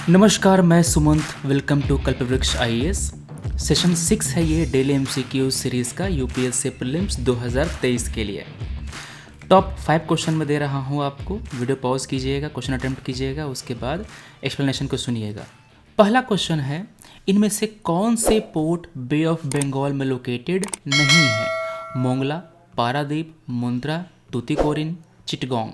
नमस्कार, मैं Sumant. Welcome to Kalpavriksh IAS. Session 6 है ये डेली एमसीक्यू सीरीज़ का यूपीएससी प्रीलिम्स 2023 के लिए। टॉप 5 क्वेश्चन में दे रहा हूँ आपको। वीडियो पॉज कीजिएगा, क्वेश्चन अटेम्प्ट कीजिएगा, उसके बाद एक्सप्लेनेशन को सुनिएगा। पहला क्वेश्चन है, इनमें से कौन से पोर्ट बे ऑफ बंगाल में लोकेटेड नहीं है? मोंगला, पारादीप, मुंद्रा, तूतीकोरिन, चिटगोंग।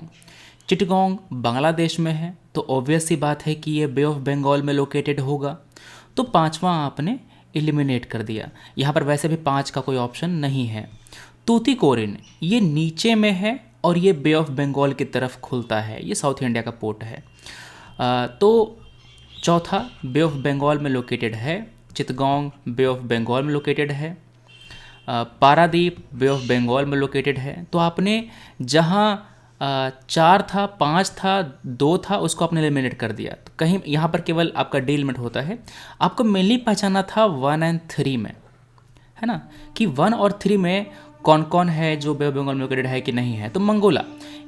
चिटगोंग बांग्लादेश में है, तो ऑब्वियस सी बात है कि ये बे ऑफ बंगाल में लोकेटेड होगा। तो पांचवा आपने एलिमिनेट कर दिया। यहाँ पर वैसे भी 5 का कोई ऑप्शन नहीं है। तूतीकोरिन ये नीचे में है और ये बे ऑफ बंगाल की तरफ खुलता है, ये साउथ इंडिया का पोर्ट है। तो चौथा बे ऑफ बंगाल में लोकेटेड है। चिटगोंग बे ऑफ बंगाल में लोकेटेड है। पारादीप बे ऑफ बंगाल में लोकेटेड है। तो आपने जहाँ 4 था, 5 था, 2 था, उसको आपने एलिमिनेट कर दिया। तो कहीं यहाँ पर केवल आपका डी एलिमेंट होता है। आपको मेनली पहचाना था 1 और 3 में, है ना, कि 1 और 3 में कौन कौन है जो बे ऑफ बंगाल में लोकेटेड है कि नहीं है। तो मंगोला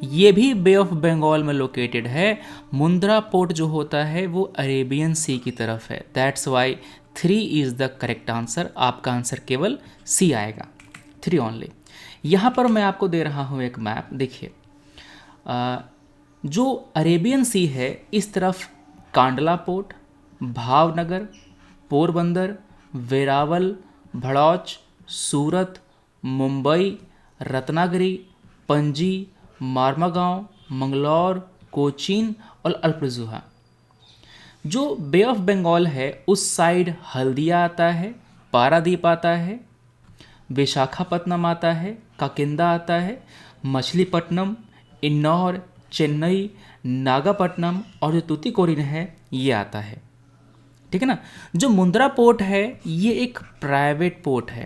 ये भी बे ऑफ बंगाल में लोकेटेड है। मुंद्रा पोर्ट जो होता है वो अरेबियन सी की तरफ है। That's why 3 is the correct answer. आपका आंसर केवल सी आएगा, 3 ओनली। यहाँ पर मैं आपको दे रहा हूँ एक मैप, देखिए। जो अरेबियन सी है इस तरफ कांडला पोर्ट, भावनगर, पोरबंदर, वेरावल, भड़ौच, सूरत, मुंबई, रत्नागिरी, पणजी, मारमागांव, मंगलौर, कोचीन और अल्प्राजुआ। जो बे ऑफ बंगाल है उस साइड हल्दिया आता है, पारादीप आता है, विशाखापत्तनम आता है, काकिंदा आता है, मछलीपट्टनम, इन्नौर, चेन्नई, नागापट्टनम और जो तूतीकोरिन है ये आता है। ठीक है ना। जो मुंद्रा पोर्ट है ये एक प्राइवेट पोर्ट है।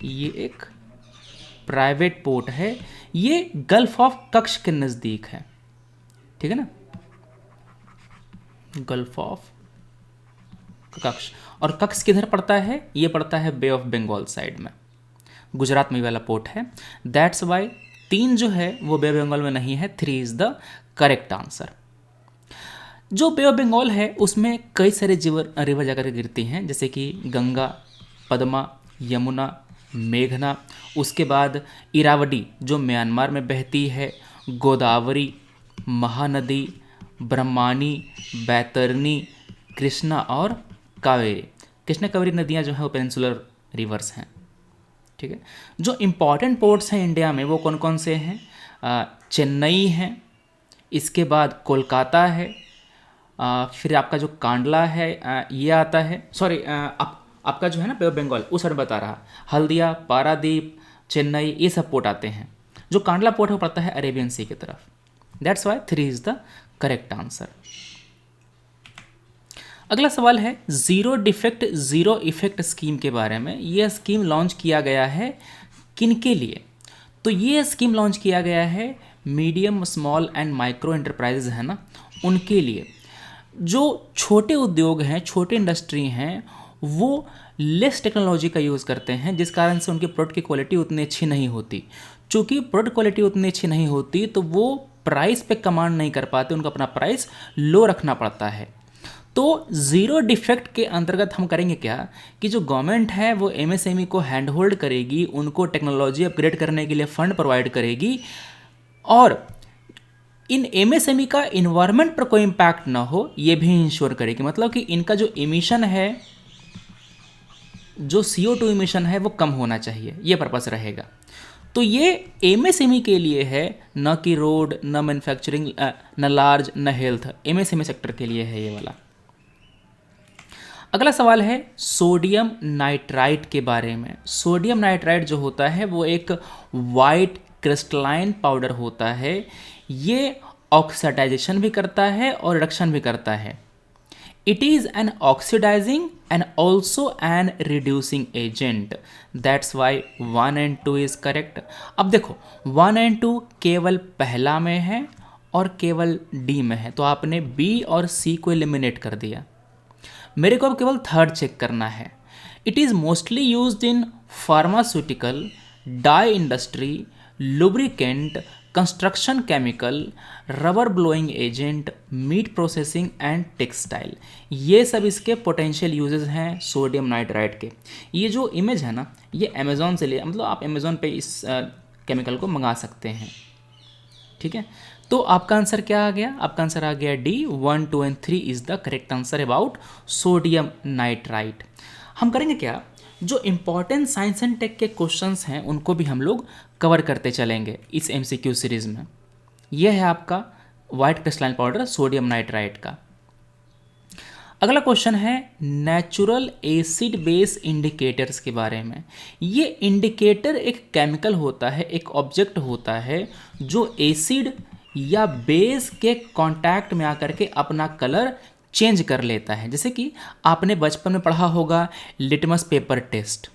ये एक प्राइवेट पोर्ट है। ये गल्फ ऑफ कच्छ के नज़दीक है। ठीक है ना, गल्फ ऑफ कच्छ। और कच्छ किधर पड़ता है? ये पड़ता है बे ऑफ बंगाल साइड में, गुजरात में वाला पोर्ट है। दैट्स वाई 3 जो है वो बे ऑफ बंगाल में नहीं है। 3 इज द करेक्ट आंसर। जो बे ऑफ बंगाल है उसमें कई सारे रिवर जाकर गिरती हैं, जैसे कि गंगा, पद्मा, यमुना, मेघना, उसके बाद इरावदी जो म्यांमार में बहती है, गोदावरी, महानदी, ब्रह्मानी, बैतरनी, कृष्णा और कावेरी। कृष्णा कावेरी नदियाँ जो हैं वो पेनिनसुलर रिवर्स हैं। ठीक है। जो इम्पॉर्टेंट पोर्ट्स हैं इंडिया में वो कौन कौन से हैं? चेन्नई है, इसके बाद कोलकाता है, फिर आपका जो कांडला है ये आता है। सॉरी, आपका जो है ना बे ऑफ बंगाल उस साइड बता रहा, हल्दिया, पारादीप, चेन्नई, ये सब पोर्ट आते हैं। जो कांडला पोर्ट है वो पड़ता है अरेबियन सी की तरफ। That's why 3 is the correct answer. अगला सवाल है zero defect zero effect scheme के बारे में। यह स्कीम लॉन्च किया गया है किन के लिए? तो ये स्कीम लॉन्च किया गया है medium, small and micro enterprises है ना, उनके लिए। जो छोटे उद्योग हैं, छोटे इंडस्ट्री हैं, वो लेस टेक्नोलॉजी का यूज़ करते हैं, जिस कारण से उनके प्रोडक्ट की क्वालिटी उतनी अच्छी नहीं होती। चूँकि प्रोडक्ट क्वालिटी उतनी अच्छी नहीं होती तो वो प्राइस पे कमांड नहीं कर पाते, उनको अपना प्राइस लो रखना पड़ता है। तो ज़ीरो डिफेक्ट के अंतर्गत हम करेंगे क्या कि जो गवर्नमेंट है वो एमएसएमई को हैंड होल्ड करेगी, उनको टेक्नोलॉजी अपग्रेड करने के लिए फ़ंड प्रोवाइड करेगी और इन एमएसएमई का इन्वायरमेंट पर कोई इम्पैक्ट ना हो ये भी इंश्योर करेगी। मतलब कि इनका जो इमिशन है, जो CO2 इमिशन है वो कम होना चाहिए, ये पर्पस रहेगा। तो ये एमएसएमई के लिए है, न कि रोड, न मैन्युफैक्चरिंग, न लार्ज, न हेल्थ। एमएसएमई सेक्टर के लिए है ये वाला। अगला सवाल है सोडियम नाइट्राइट के बारे में। सोडियम नाइट्राइट जो होता है वो एक वाइट क्रिस्टलाइन पाउडर होता है। ये ऑक्सीडाइजेशन भी करता है और रिडक्शन भी करता है। It is an oxidising and also a reducing agent. That's why 1 और 2 इज़ करेक्ट। अब देखो 1 और 2 केवल पहला में है और केवल डी में है, तो आपने बी और सी को एलिमिनेट कर दिया। मेरे को अब केवल थर्ड चेक करना है। It is mostly used in pharmaceutical, dye industry, lubricant, construction chemical, rubber blowing agent, meat processing and textile, ये सब इसके पोटेंशियल यूजेस हैं सोडियम नाइट्राइट के। ये जो इमेज है ना, ये अमेज़ॉन से लिया, मतलब आप अमेज़ॉन पे इस केमिकल को मंगा सकते हैं। ठीक है, तो आपका आंसर क्या आ गया? आपका आंसर आ गया D, 1, 2 and 3 is the correct answer about sodium nitrite. हम करेंगे क्या, जो इंपॉर्टेंट साइंस एंड टेक के क्वेश्चंस हैं उनको भी हम लोग कवर करते चलेंगे इस एमसीक्यू सीरीज में। यह है आपका white crystalline powder sodium nitrite का। अगला क्वेश्चन है नेचुरल एसिड बेस इंडिकेटर्स के बारे में। ये इंडिकेटर एक केमिकल होता है, एक ऑब्जेक्ट होता है जो एसिड या बेस के कांटेक्ट में आकर के अपना कलर चेंज कर लेता है। जैसे कि आपने बचपन में पढ़ा होगा लिटमस पेपर टेस्ट।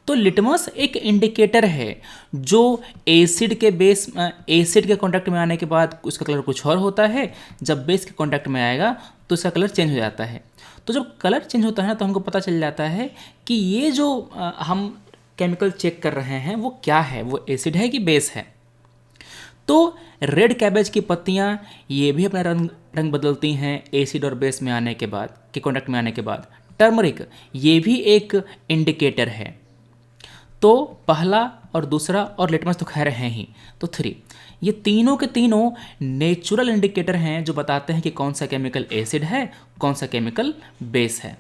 तो लिटमस एक इंडिकेटर है जो एसिड के कांटेक्ट में आने के बाद उसका कलर कुछ और होता है, जब बेस के कांटेक्ट में आएगा तो उसका कलर चेंज हो जाता है। तो जब कलर चेंज होता है ना, तो हमको पता चल जाता है कि ये जो हम केमिकल चेक कर रहे हैं वो क्या है, वो एसिड है कि बेस है। तो रेड कैबेज की पत्तियां ये भी अपना रंग बदलती हैं एसिड और बेस में आने के बाद, के कांटेक्ट में आने के बाद। टर्मरिक ये भी एक इंडिकेटर है। तो पहला और दूसरा और लिटमस तो खैर हैं ही, तो 3, ये तीनों के तीनों नेचुरल इंडिकेटर हैं जो बताते हैं कि कौन सा केमिकल एसिड है, कौन सा केमिकल बेस है।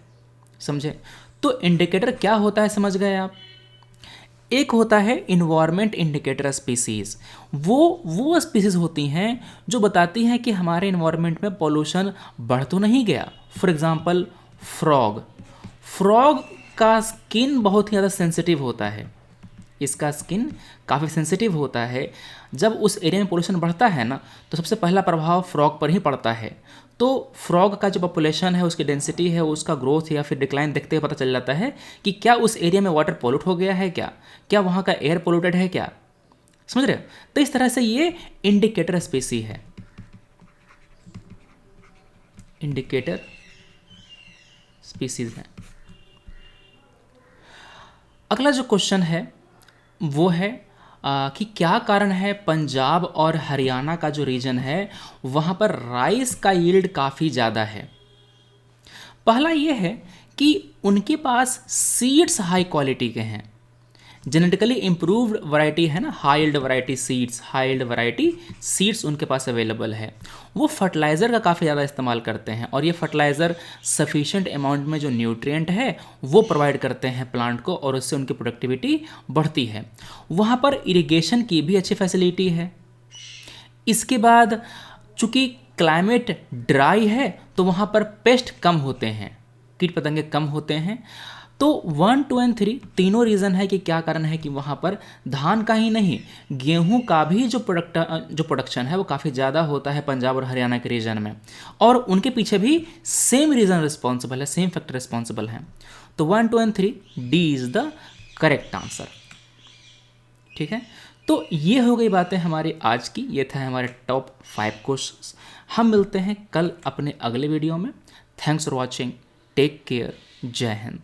समझे? तो इंडिकेटर क्या होता है समझ गए आप? एक होता है इन्वायरमेंट इंडिकेटर स्पीसीज। वो स्पीसीज होती हैं जो बताती हैं कि हमारे इन्वायरमेंट में पॉल्यूशन बढ़ तो नहीं गया। फॉर एग्जांपल फ्रॉग का स्किन बहुत ही ज़्यादा सेंसिटिव होता है, इसका स्किन काफ़ी सेंसिटिव होता है। जब उस एरिया में पोल्यूशन बढ़ता है ना, तो सबसे पहला प्रभाव फ्रॉग पर ही पड़ता है। तो फ्रॉग का जो पॉपुलेशन है, उसकी डेंसिटी है, उसका ग्रोथ या फिर डिक्लाइन देखते हुए पता चल जाता है कि क्या उस एरिया में वाटर पोल्यूट हो गया है, क्या वहाँ का एयर पोल्यूटेड है क्या। समझ रहे हो? तो इस तरह से ये इंडिकेटर स्पीसी है, इंडिकेटर स्पीसीज है। अगला जो क्वेश्चन है वो है कि क्या कारण है पंजाब और हरियाणा का जो रीजन है वहाँ पर राइस का यील्ड काफ़ी ज़्यादा है। पहला ये है कि उनके पास सीड्स हाई क्वालिटी के हैं, जेनेटिकली इम्प्रूव्ड वैरायटी है ना, हाई यील्ड वैरायटी सीड्स उनके पास अवेलेबल है। वो फर्टिलाइज़र का काफ़ी ज़्यादा इस्तेमाल करते हैं और ये फर्टिलाइज़र सफिशेंट अमाउंट में जो न्यूट्रिएंट है वो प्रोवाइड करते हैं प्लांट को और उससे उनकी प्रोडक्टिविटी बढ़ती है। वहाँ पर इरिगेशन की भी अच्छी फैसिलिटी है। इसके बाद चूँकि क्लाइमेट ड्राई है तो वहाँ पर पेस्ट कम होते हैं, कीट पतंगे कम होते हैं। तो 1, 2 एंड 3 तीनों रीज़न है कि क्या कारण है कि वहाँ पर धान का ही नहीं, गेहूं का भी जो प्रोडक्शन है वो काफ़ी ज़्यादा होता है पंजाब और हरियाणा के रीजन में, और उनके पीछे भी सेम रीज़न रिस्पॉन्सिबल है, सेम फैक्टर रिस्पॉन्सिबल है। तो 1, 2 and 3 D is the correct answer. ठीक है, तो ये हो गई बातें हमारी आज की, ये था हमारे टॉप 5 क्वेश्चंस। हम मिलते हैं कल अपने अगले वीडियो में। Thanks for watching, take care, जय हिंद।